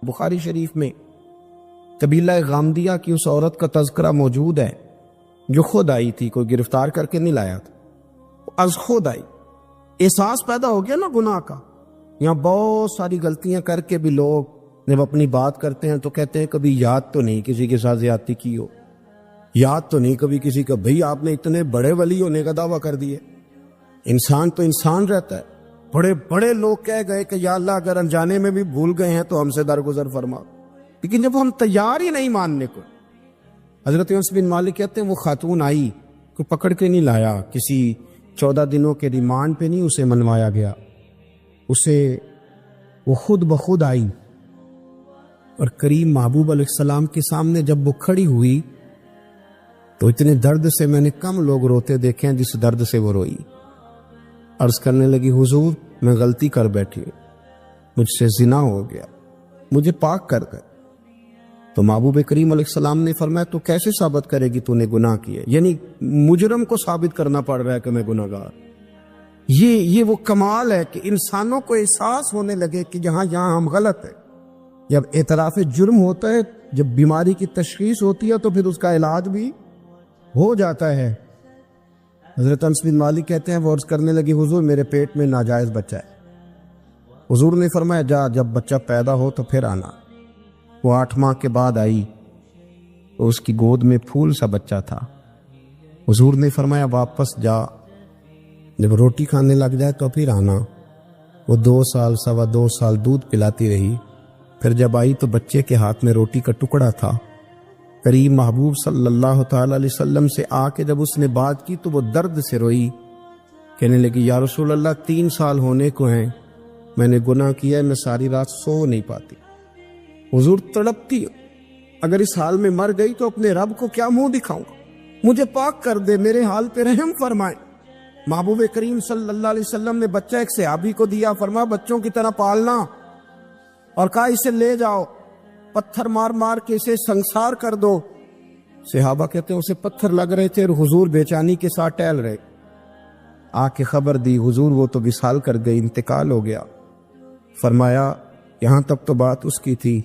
بخاری شریف میں قبیلہ غامدیہ کی اس عورت کا تذکرہ موجود ہے جو خود آئی تھی، کوئی گرفتار کر کے نہیں لایا تھا، از خود آئی۔ احساس پیدا ہو گیا نا گناہ کا۔ یہاں بہت ساری غلطیاں کر کے بھی لوگ جب اپنی بات کرتے ہیں تو کہتے ہیں کبھی یاد تو نہیں کسی کے ساتھ زیادتی کی ہو، یاد تو نہیں کبھی کسی کا، بھئی آپ نے اتنے بڑے ولی ہونے کا دعویٰ کر دیے۔ انسان تو انسان رہتا ہے۔ بڑے بڑے لوگ کہہ گئے کہ یا اللہ اگر انجانے میں بھی بھول گئے ہیں تو ہم سے درگزر فرما، لیکن جب ہم تیار ہی نہیں ماننے کو۔ حضرت انس بن مالک کہتے ہیں وہ خاتون آئی، کوئی پکڑ کے نہیں لایا، کسی 14 دنوں کے ریمانڈ پہ نہیں اسے منوایا گیا، اسے وہ خود بخود آئی، اور کریم محبوب علیہ السلام کے سامنے جب وہ کھڑی ہوئی تو اتنے درد سے میں نے کم لوگ روتے دیکھے ہیں جس درد سے وہ روئی۔ عرض کرنے لگی حضور میں غلطی کر بیٹھی، مجھ سے زنا ہو گیا، مجھے پاک کر گئے۔ تو محبوب کریم علیہ السلام نے فرمایا تو کیسے ثابت کرے گی تو نے گناہ کیے؟ یعنی مجرم کو ثابت کرنا پڑ رہا ہے کہ میں گناہگار۔ یہ وہ کمال ہے کہ انسانوں کو احساس ہونے لگے کہ یہاں ہم غلط ہیں۔ جب اعتراف جرم ہوتا ہے، جب بیماری کی تشخیص ہوتی ہے تو پھر اس کا علاج بھی ہو جاتا ہے۔ حضرت انس بن مالک کہتے ہیں وہ عرض کرنے لگی حضور میرے پیٹ میں ناجائز بچہ ہے۔ حضور نے فرمایا جا جب بچہ پیدا ہو تو پھر آنا۔ وہ 8 ماہ کے بعد آئی تو اس کی گود میں پھول سا بچہ تھا۔ حضور نے فرمایا واپس جا، جب روٹی کھانے لگ جائے تو پھر آنا۔ وہ 2 سال 2.25 سال دودھ پلاتی رہی، پھر جب آئی تو بچے کے ہاتھ میں روٹی کا ٹکڑا تھا۔ کریم محبوب صلی اللہ تعالی علیہ وسلم سے آ کے جب اس نے بات کی تو وہ درد سے روئی، کہنے لگی یا رسول اللہ 3 سال ہونے کو ہیں، میں نے گناہ کیا ہے، میں ساری رات سو نہیں پاتی۔ حضور تڑپتی، اگر اس حال میں مر گئی تو اپنے رب کو کیا منہ دکھاؤں گا، مجھے پاک کر دے، میرے حال پہ رحم فرمائے۔ محبوب کریم صلی اللہ علیہ وسلم نے بچہ ایک صحابی کو دیا، فرمایا بچوں کی طرح پالنا، اور کہا اسے لے جاؤ، پتھر مار مار کے اسے سنسار کر دو۔ صحابہ کہتے ہیں اسے پتھر لگ رہے تھے اور حضور بے چینی کے ساتھ ٹہل رہے۔ آ کے خبر دی حضور وہ تو وصال کر گئی، انتقال ہو گیا۔ فرمایا یہاں تک تو بات اس کی تھی۔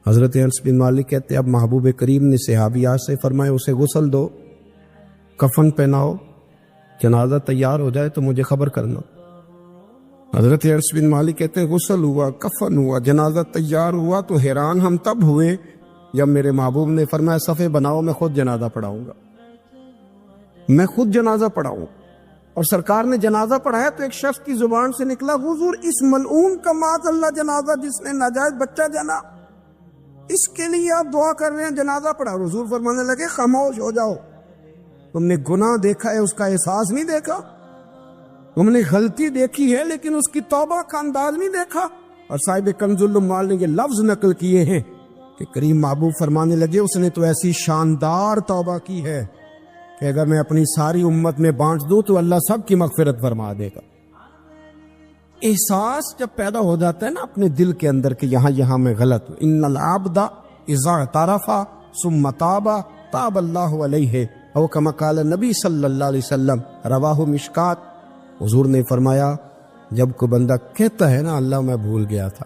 حضرت انس بن مالک کہتے اب محبوب کریم نے صحابیات سے فرمایا اسے غسل دو، کفن پہناؤ، جنازہ تیار ہو جائے تو مجھے خبر کرنا۔ حضرت انس بن مالک کہتے ہیں غسل ہوا، کفن ہوا، جنازہ تیار ہوا تو حیران ہم تب ہوئے جب میرے محبوب نے فرمایا صفے بناؤ، میں خود جنازہ پڑھاؤں گا، میں خود جنازہ پڑھاؤں۔ اور سرکار نے جنازہ پڑھایا تو ایک شخص کی زبان سے نکلا حضور اس ملعون کا معاذ اللہ جنازہ جس نے ناجائز بچہ جنا، اس کے لیے آپ دعا کر رہے ہیں، جنازہ پڑھا۔ حضور فرمانے لگے خاموش ہو جاؤ، تم نے گناہ دیکھا ہے اس کا احساس نہیں دیکھا، تم نے غلطی دیکھی ہے لیکن اس کی توبہ کا انداز نہیں دیکھا۔ اور صاحب کنز العمال نے یہ لفظ نقل کیے ہیں کہ کریم محبوب فرمانے لگے اس نے تو ایسی شاندار توبہ کی ہے کہ اگر میں اپنی ساری امت میں بانٹ دوں تو اللہ سب کی مغفرت فرما دے گا۔ احساس جب پیدا ہو جاتا ہے نا اپنے دل کے اندر کہ یہاں میں غلط ہوں، ان العبد اذا اعترف ثم تاب تاب اللہ علیہ او کما قال نبی صلی اللہ علیہ وسلم، رواہ مشکات۔ حضور نے فرمایا جب کوئی بندہ کہتا ہے نا اللہ میں بھول گیا تھا،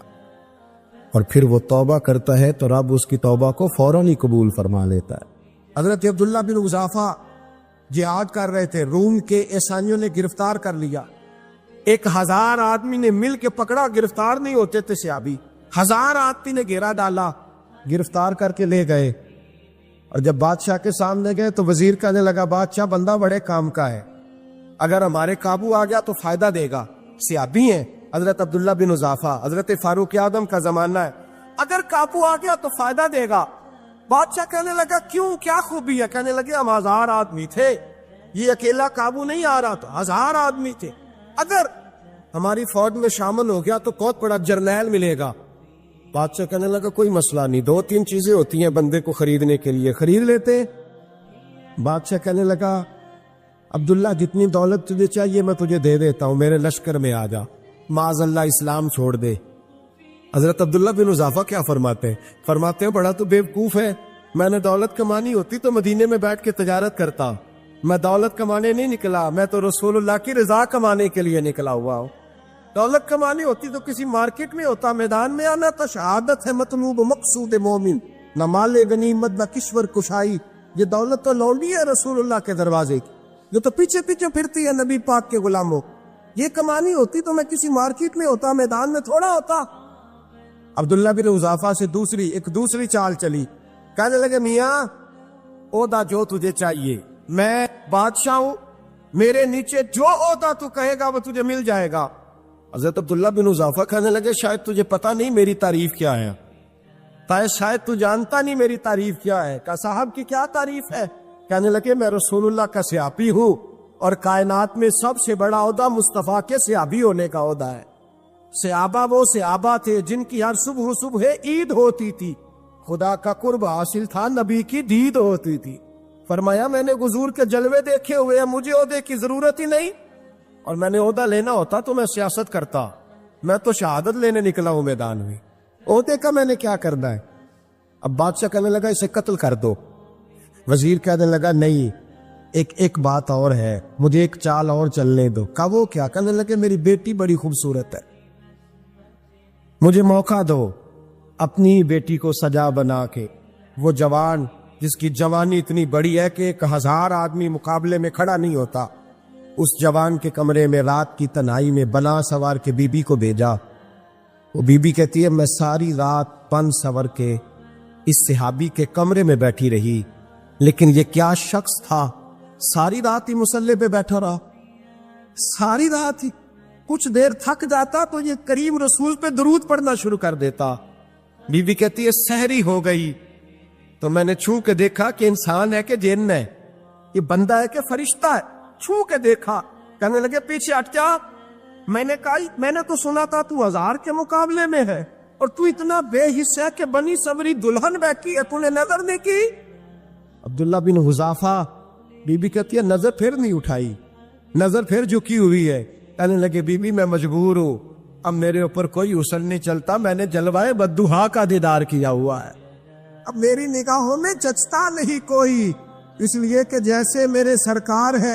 اور پھر وہ توبہ کرتا ہے تو رب اس کی توبہ کو فوراً ہی قبول فرما لیتا ہے۔ حضرت عبداللہ بن حذافہ جہاد کر رہے تھے، روم کے عیسائیوں نے گرفتار کر لیا، 1000 آدمی نے مل کے پکڑا، گرفتار نہیں ہوتے تھے صحابی، 1000 آدمی نے گھیرا ڈالا، گرفتار کر کے لے گئے۔ اور جب بادشاہ کے سامنے گئے تو وزیر کہنے لگا بادشاہ بندہ بڑے کام کا ہے، اگر ہمارے قابو آ گیا تو فائدہ دے گا۔ صحابی ہیں حضرت عبداللہ بن حذافہ، حضرت فاروق اعظم کا زمانہ ہے، اگر قابو آ گیا تو فائدہ دے گا۔ بادشاہ کہنے لگا کیوں، کیا خوبی ہے؟ کہنے لگے ہم 1000 آدمی تھے، یہ اکیلا قابو نہیں آ رہا تھا، 1000 آدمی تھے، اگر ہماری فوج میں شامل ہو گیا تو بہت بڑا جرنیل ملے گا۔ بادشاہ کہنے لگا کوئی مسئلہ نہیں، 2-3 چیزیں ہوتی ہیں بندے کو خریدنے کے لیے، خرید لیتے۔ بادشاہ کہنے لگا عبداللہ جتنی دولت تجھے چاہیے میں تجھے دے دیتا ہوں، میرے لشکر میں آ جا، معاذ اللہ اسلام چھوڑ دے۔ حضرت عبداللہ بن حذافہ کیا فرماتے ہیں بڑا تو بیوقوف ہے، میں نے دولت کمانی ہوتی تو مدینے میں بیٹھ کے تجارت کرتا، میں دولت کمانے نہیں نکلا، میں تو رسول اللہ کی رضا کمانے کے لیے نکلا ہوا ہوں۔ دولت کمانی ہوتی تو کسی مارکیٹ میں ہوتا، میدان میں آنا تھا. شہادت ہے مطلوب مقصود مومن، نہ مال غنیمت نہ کشور کشائی. یہ دولت تو لونڈی ہے رسول اللہ کے دروازے کی، جو تو پیچھے پیچھے پھرتی ہے نبی پاک کے غلاموں. یہ کمانی ہوتی تو میں کسی مارکیٹ میں ہوتا، میدان میں تھوڑا ہوتا. عبداللہ بن حذافہ سے ایک دوسری چال چلی. کہنے لگے میاں عہدہ جو تجھے چاہیے، میں بادشاہ ہوں، میرے نیچے جو عہدہ تو کہے گا وہ تجھے مل جائے گا. حضرت عبداللہ بن حذافہ کہنے لگے شاید تجھے پتا نہیں میری تعریف کیا ہے، شاید تو جانتا نہیں میری تعریف کیا ہے. کہا صاحب کی کیا تعریف ہے؟ کہنے لگے میں رسول اللہ کا صحابی ہوں، اور کائنات میں سب سے بڑا عہدہ مصطفیٰ کے صحابی ہونے کا عہدہ ہے. صحابہ وہ صحابہ تھے جن کی ہر صبح عید ہوتی تھی، خدا کا قرب حاصل تھا، نبی کی دید ہوتی تھی. فرمایا میں نے حضور کے جلوے دیکھے ہوئے ہیں، مجھے عہدے کی ضرورت ہی نہیں، اور میں نے عہدہ لینا ہوتا تو میں سیاست کرتا. میں تو شہادت لینے نکلا ہوں میدان میں، عہدے کا میں نے کیا کرنا ہے. اب بادشاہ کہنے لگا اسے قتل کر دو. وزیر کہنے لگا نہیں، ایک بات اور ہے، مجھے ایک چال اور چلنے دو. کہا وہ کیا؟ کہنے لگے میری بیٹی بڑی خوبصورت ہے، مجھے موقع دو اپنی بیٹی کو سجا بنا کے. وہ جوان جس کی جوانی اتنی بڑی ہے کہ 1000 آدمی مقابلے میں کھڑا نہیں ہوتا، اس جوان کے کمرے میں رات کی تنہائی میں بنا سوار کے بی بی کو بھیجا. وہ بی بی کہتی ہے میں ساری رات بن سور کے اس صحابی کے کمرے میں بیٹھی رہی، لیکن یہ کیا شخص تھا، ساری رات ہی مسلح پہ بیٹھا رہا، ساری رات ہی. کچھ دیر تھک جاتا تو یہ کریم رسول پہ درود پڑھنا شروع کر دیتا. بی بی کہتی ہے سحری ہو گئی تو میں نے چھو کے دیکھا کہ انسان ہے کہ جن ہے، یہ بندہ ہے کہ فرشتہ ہے. چھو کے دیکھا. کہنے لگے پیچھے ہٹ جا. میں نے کہا میں نے تو سنا تھا تو 1000 کے مقابلے میں ہے، اور تو اتنا بے حصہ ہے کہ بنی صبری دلہن بیٹھی ہے، تو نے نظر نہیں کی. عبداللہ بن حذافہ، بی بی کہتی ہے نظر پھر نہیں اٹھائی، نظر پھر جھکی ہوئی ہے. کہنے لگے بی بی میں مجبور ہوں، اب میرے اوپر کوئی حسن نہیں چلتا، میں نے جلوائے بددہا کا دیدار کیا ہوا ہے، اب میری نگاہوں میں جچتا نہیں کوئی، اس لیے کہ جیسے میرے سرکار ہے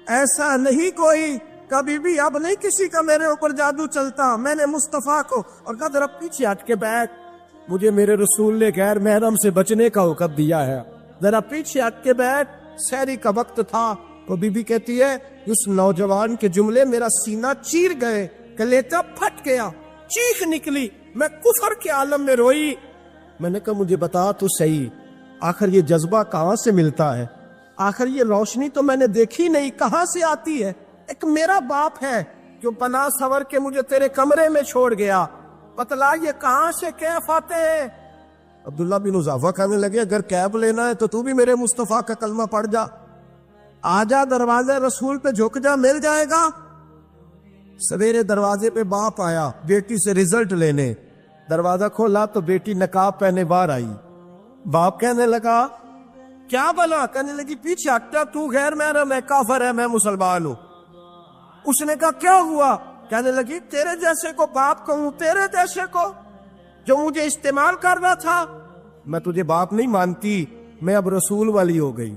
ایسا نہیں کوئی. کبھی بھی اب نہیں کسی کا میرے اوپر جادو چلتا. میں نے مصطفیٰ کو، اور کہا ذرا پیچھے ہٹ کے بیٹھ، مجھے میرے رسول نے غیر محرم سے بچنے کا حکم دیا ہے، ذرا پیچھے ہٹ کے بیٹھ. سحری کا وقت تھا. تو بی بی کہتی ہے اس نوجوان کے جملے میرا سینہ چیر گئے، کلیجہ پھٹ گیا، چیخ نکلی، میں کفر کے عالم میں روئی. میں نے کہا مجھے بتا تو صحیح، آخر یہ جذبہ کہاں سے ملتا ہے، آخر یہ روشنی تو میں نے دیکھی نہیں، کہاں سے آتی ہے. ایک میرا باپ ہے جو بنا سور کے مجھے تیرے کمرے میں چھوڑ گیا، بتلا یہ کہاں سے کیف آتے ہیں. عبداللہ بن حذافہ کہنے لگے اگر کیف لینا ہے تو بھی میرے مصطفیٰ کا کلمہ پڑھ جا، آجا دروازے رسول پہ جھک جا، مل جائے گا. سویرے دروازے پہ باپ آیا بیٹی سے رزلٹ لینے. دروازہ کھولا تو بیٹی نقاب پہنے باہر آئی. باپ کہنے لگا کیا بلا؟ کہنے لگی پیچھے ہٹا، تو غیر محرم ہے، کافر ہے، میں مسلمان ہوں. اس نے کہا کیا ہوا؟ کہنے لگی تیرے جیسے کو باپ کہوں، تیرے جیسے کو جو مجھے استعمال کر رہا تھا. میں تجھے باپ نہیں مانتی، میں اب رسول والی ہو گئی،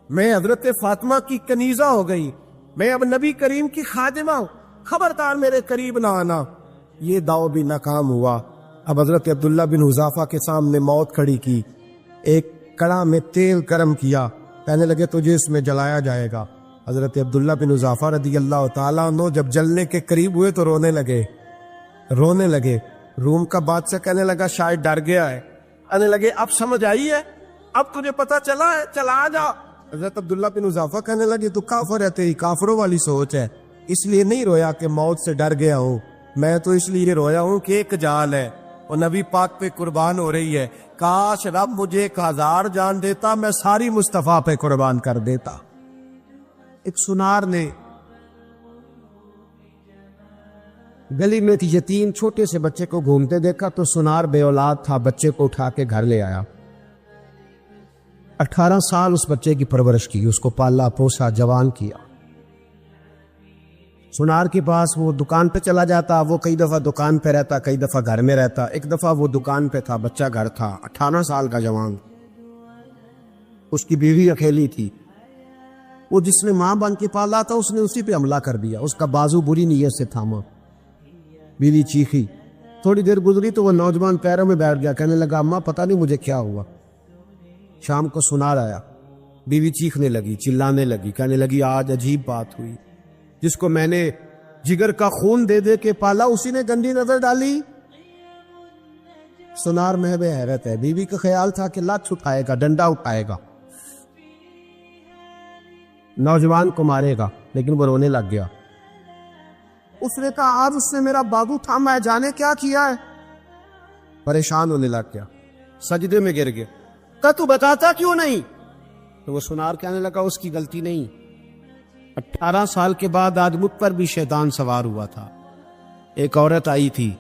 میں حضرت فاطمہ کی کنیزہ ہو گئی، میں اب نبی کریم کی خادمہ ہوں، خبردار میرے قریب نہ آنا. یہ داؤ بھی ناکام ہوا. اب حضرت عبداللہ بن حذافہ کے سامنے موت کھڑی کی، ایک کڑا میں تیل گرم کیا، کہنے لگے تجھے اس میں جلایا جائے گا. حضرت عبداللہ بن حذافہ رضی اللہ تعالیٰ عنہ جب جلنے کے قریب ہوئے تو رونے لگے. روم کا بادشاہ کہنے لگا شاید ڈر گیا ہے. کہنے لگے اب سمجھ آئی ہے، اب تجھے پتا چلا ہے، چلا آ جا. حضرت عبداللہ بن حذافہ کہنے لگے تو کافر ہے، تیری کافروں والی سوچ ہے، اس لیے نہیں رویا کہ موت سے ڈر گیا ہوں، میں تو اس لیے رویا ہوں کہ ایک جان ہے وہ نبی پاک پہ قربان ہو رہی ہے. کاش رب مجھے 1000 جان دیتا، میں ساری مصطفیٰ پہ قربان کر دیتا. ایک سنار نے گلی میں یتیم چھوٹے سے بچے کو گھومتے دیکھا تو سنار بے اولاد تھا، بچے کو اٹھا کے گھر لے آیا. 18 سال اس بچے کی پرورش کی، اس کو پالا پوسا، جوان کیا. سنار کے پاس وہ دکان پہ چلا جاتا، وہ کئی دفعہ دکان پہ رہتا، کئی دفعہ گھر میں رہتا. ایک دفعہ وہ دکان پہ تھا، بچہ گھر تھا، 18 سال کا جوان. اس کی بیوی اکیلی تھی. وہ جس نے ماں بن کے پالا تھا اس نے اسی پہ حملہ کر دیا، اس کا بازو بری نیت سے تھاما۔ بیوی چیخی، تھوڑی دیر گزری تو وہ نوجوان پیروں میں بیٹھ گیا، کہنے لگا اماں پتہ نہیں مجھے کیا ہوا۔ شام کو سنار آیا، بیوی چیخنے لگی، چلانے لگی، کہنے لگی آج عجیب بات ہوئی، جس کو میں نے جگر کا خون دے دے کے پالا اسی نے گندی نظر ڈالی۔ سنار محب حیرت ہے، بیوی کا خیال تھا کہ لات اٹھائے گا، ڈنڈا اٹھائے گا، نوجوان کو مارے گا، لیکن وہ رونے لگ گیا۔ اس نے کہا آج اس نے میرا بازو تھاما ہے، جانے کیا کیا ہے۔ پریشان ہونے لگ گیا، سجدے میں گر گیا، کہا تو بتاتا کیوں نہیں؟ تو وہ سنار کہنے لگا اس کی غلطی نہیں، 18 سال کے بعد آج مجھ پر بھی شیطان سوار ہوا تھا۔ ایک عورت آئی تھی،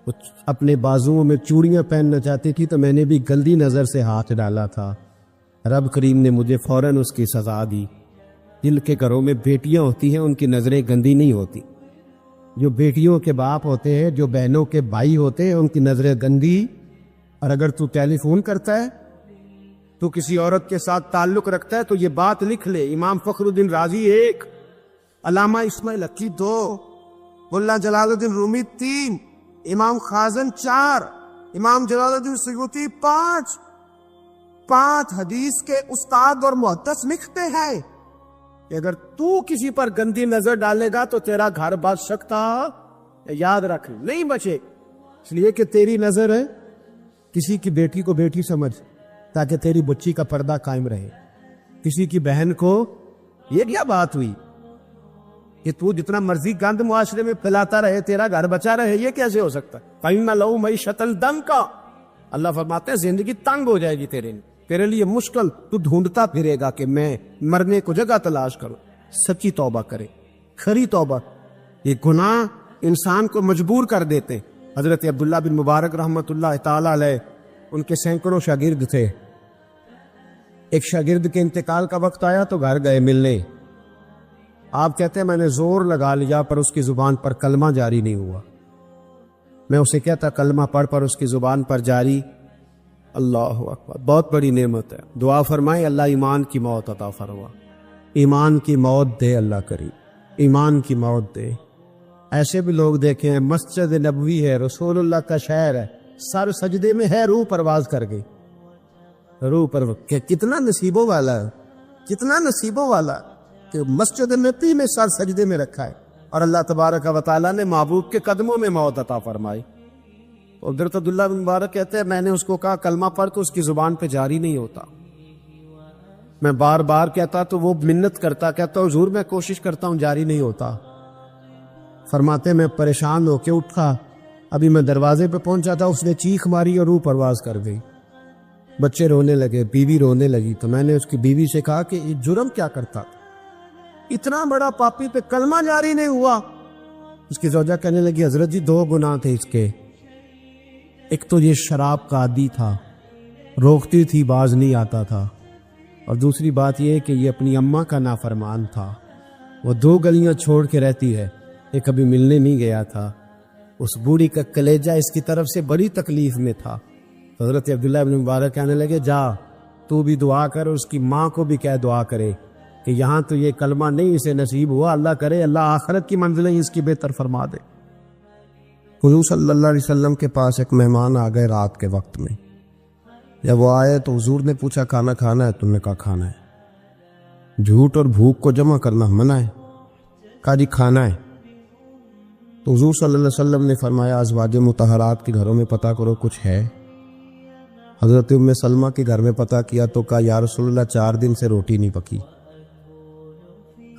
وہ اپنے بازوؤں میں چوڑیاں پہننا چاہتی تھی تو میں نے بھی گندی نظر سے ہاتھ ڈالا تھا، رب کریم نے مجھے فوراً اس کی سزا دی۔ جن کے گھروں میں بیٹیاں ہوتی ہیں ان کی نظریں گندی نہیں ہوتی، جو بیٹیوں کے باپ ہوتے ہیں، جو بہنوں کے بھائی ہوتے ہیں، ان کی نظریں گندی۔ اور اگر تو ٹیلی فون کرتا ہے، تو کسی عورت کے ساتھ تعلق رکھتا ہے، تو یہ بات لکھ لے، امام فخر الدین رازی 1، علامہ اسماعیل حقی 2، ملا جلال الدین رومی 3، امام خازن 4، امام جلال الدین سیوطی 5 حدیث کے استاد اور محدث لکھتے ہیں کہ اگر تو کسی پر گندی نظر ڈالے گا تو تیرا گھر بچ سکتا، یاد رکھ نہیں بچے، اس لیے کہ تیری نظر ہے، کسی کی بیٹی کو بیٹی سمجھ تاکہ تیری بچی کا پردہ قائم رہے، کسی کی بہن کو، یہ کیا بات ہوئی کہ تو جتنا مرضی گند معاشرے میں پھیلاتا رہے تیرا گھر بچا رہے، یہ کیسے ہو سکتا ہے؟ فَإِنَّ لَهُ مَعِيشَةً ضَنْكَ، اللہ فرماتے ہیں زندگی تنگ ہو جائے گی تیرے لیے مشکل، تو ڈھونڈتا پھرے گا کہ میں مرنے کو جگہ تلاش کروں۔ سچی توبہ کرے، کھری توبہ۔ یہ گناہ انسان کو مجبور کر دیتے۔ حضرت عبداللہ بن مبارک رحمۃ اللہ تعالی علیہ، ان کے سینکڑوں شاگرد تھے، ایک شاگرد کے انتقال کا وقت آیا تو گھر گئے ملنے، آپ کہتے ہیں میں نے زور لگا لیا پر اس کی زبان پر کلمہ جاری نہیں ہوا، میں اسے کہتا کلمہ پڑھ پر اس کی زبان پر جاری، اللہ اکبر، بہت بڑی نعمت ہے، دعا فرمائے اللہ ایمان کی موت عطا فرما، ایمان کی موت دے اللہ کریم، ایمان کی موت دے۔ ایسے بھی لوگ دیکھے ہیں، مسجد نبوی ہے، رسول اللہ کا شہر ہے، سر سجدے میں ہے، روح پرواز کر گئی، روح پر کتنا نصیبوں والا ہے، کتنا نصیبوں والا کہ مسجد نبی میں سر سجدے میں رکھا ہے، اور اللہ تبارک و تعالیٰ نے محبوب کے قدموں میں موت عطا فرمائی۔ حضرت عبداللہ بن مبارک کہتے ہیں میں نے اس کو کہا کلمہ پڑھ تو اس کی زبان پہ جاری نہیں ہوتا، میں بار بار کہتا تو وہ منت کرتا، کہتا حضور میں کوشش کرتا ہوں جاری نہیں ہوتا۔ فرماتے میں پریشان ہو کے اٹھا، ابھی میں دروازے پہ پہنچا تھا، اس نے چیخ ماری اور روح پرواز کر گئی، بچے رونے لگے، بیوی رونے لگی، تو میں نے اس کی بیوی سے کہا کہ یہ جرم کیا کرتا، اتنا بڑا پاپی پہ کلمہ جاری نہیں ہوا۔ اس کی زوجہ کہنے لگی حضرت جی 2 گناہ تھے اس کے، ایک تو یہ شراب کا عادی تھا، روکتی تھی باز نہیں آتا تھا، اور دوسری بات یہ کہ یہ اپنی اماں کا نافرمان تھا، وہ 2 گلیاں چھوڑ کے رہتی ہے، یہ کبھی ملنے نہیں گیا تھا، اس بوڑھی کا کلیجہ اس کی طرف سے بڑی تکلیف میں تھا۔ حضرت عبداللہ بن مبارک کہنے لگے جا تو بھی دعا کر، اس کی ماں کو بھی کہہ دعا کرے کہ یہاں تو یہ کلمہ نہیں اسے نصیب ہوا، اللہ کرے اللہ آخرت کی منزلیں اس کی بہتر فرما دے۔ حضور صلی اللہ علیہ وسلم کے پاس ایک مہمان آ گئے رات کے وقت میں، جب وہ آئے تو حضور نے پوچھا کھانا کھانا ہے؟ تم نے کہا کھانا ہے۔ جھوٹ اور بھوک کو جمع کرنا منع ہے، کہا جی کھانا ہے۔ تو حضور صلی اللہ علیہ وسلم نے فرمایا ازواج مطہرات کے گھروں میں پتہ کرو کچھ ہے۔ حضرت ام سلمہ کے گھر میں پتہ کیا تو کہا یا رسول اللہ 4 دن سے روٹی نہیں پکی۔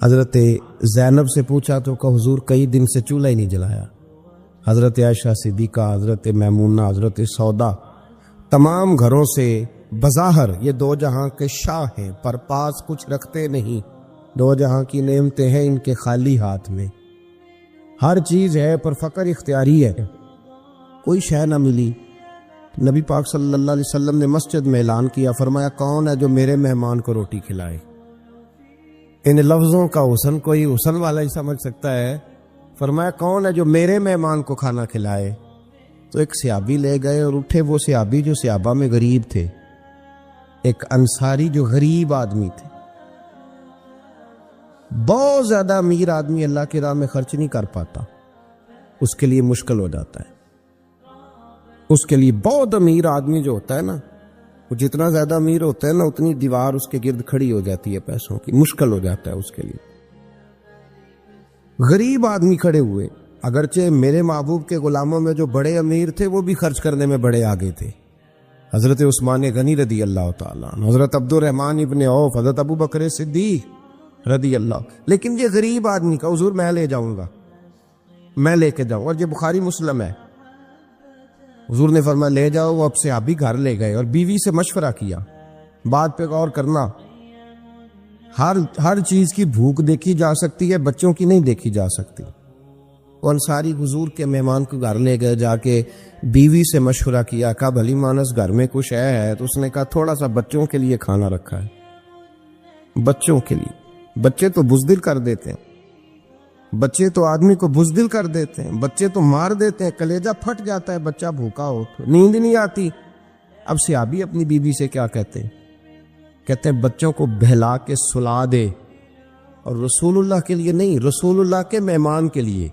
حضرت زینب سے پوچھا تو کہا حضور کئی دن سے چولہا ہی نہیں جلایا۔ حضرت عائشہ صدیقہ، حضرت میمونہ، حضرت سودا، تمام گھروں سے بظاہر یہ 2 جہاں کے شاہ ہیں پر پاس کچھ رکھتے نہیں، 2 جہاں کی نعمتیں ہیں ان کے خالی ہاتھ میں، ہر چیز ہے پر فقر اختیاری ہے، کوئی شے نہ ملی۔ نبی پاک صلی اللہ علیہ وسلم نے مسجد میں اعلان کیا، فرمایا کون ہے جو میرے مہمان کو روٹی کھلائے؟ ان لفظوں کا حسن کوئی حسن والا ہی سمجھ سکتا ہے، فرمایا کون ہے جو میرے مہمان کو کھانا کھلائے؟ تو ایک صحابی لے گئے اور اٹھے، وہ صحابی جو صحابہ میں غریب تھے، ایک انصاری جو غریب آدمی تھے، بہت زیادہ امیر آدمی اللہ کی راہ میں خرچ نہیں کر پاتا، اس کے لیے مشکل ہو جاتا ہے۔ اس کے لیے بہت امیر آدمی جو ہوتا ہے نا، وہ جتنا زیادہ امیر ہوتا ہے نا، اتنی دیوار اس کے گرد کھڑی ہو جاتی ہے پیسوں کی، مشکل ہو جاتا ہے اس کے لیے۔ غریب آدمی کھڑے ہوئے، اگرچہ میرے محبوب کے غلاموں میں جو بڑے امیر تھے وہ بھی خرچ کرنے میں بڑے آگے تھے، حضرت عثمان غنی رضی اللہ تعالیٰ عنہ، حضرت عبد الرحمن ابن عوف، حضرت ابو بکر صدیق رضی اللہ۔ لیکن یہ غریب آدمی کا حضور میں لے جاؤں گا، میں لے کے جاؤں، اور یہ بخاری مسلم ہے۔ حضور نے فرمایا لے جاؤ، وہ اب سے آپ بھی گھر لے گئے اور بیوی سے مشورہ کیا، بات پہ غور کرنا، ہر چیز کی بھوک دیکھی جا سکتی ہے، بچوں کی نہیں دیکھی جا سکتی۔ وہ انصاری حضور کے مہمان کو گھر لے گئے، جا کے بیوی سے مشورہ کیا، کہا بھلی مانس گھر میں کچھ ہے؟ تو اس نے کہا تھوڑا سا بچوں کے لیے کھانا رکھا ہے، بچوں کے لیے۔ بچے تو بزدل کر دیتے ہیں، بچے تو آدمی کو بزدل کر دیتے ہیں، بچے تو مار دیتے ہیں، کلیجہ پھٹ جاتا ہے بچہ بھوکا ہو تو، نیند نہیں آتی۔ اب صحابی اپنی بیوی سے کیا کہتے ہیں؟ کہتے ہیں بچوں کو بہلا کے سلا دے، اور رسول اللہ کے لیے نہیں، رسول اللہ کے مہمان کے لیے،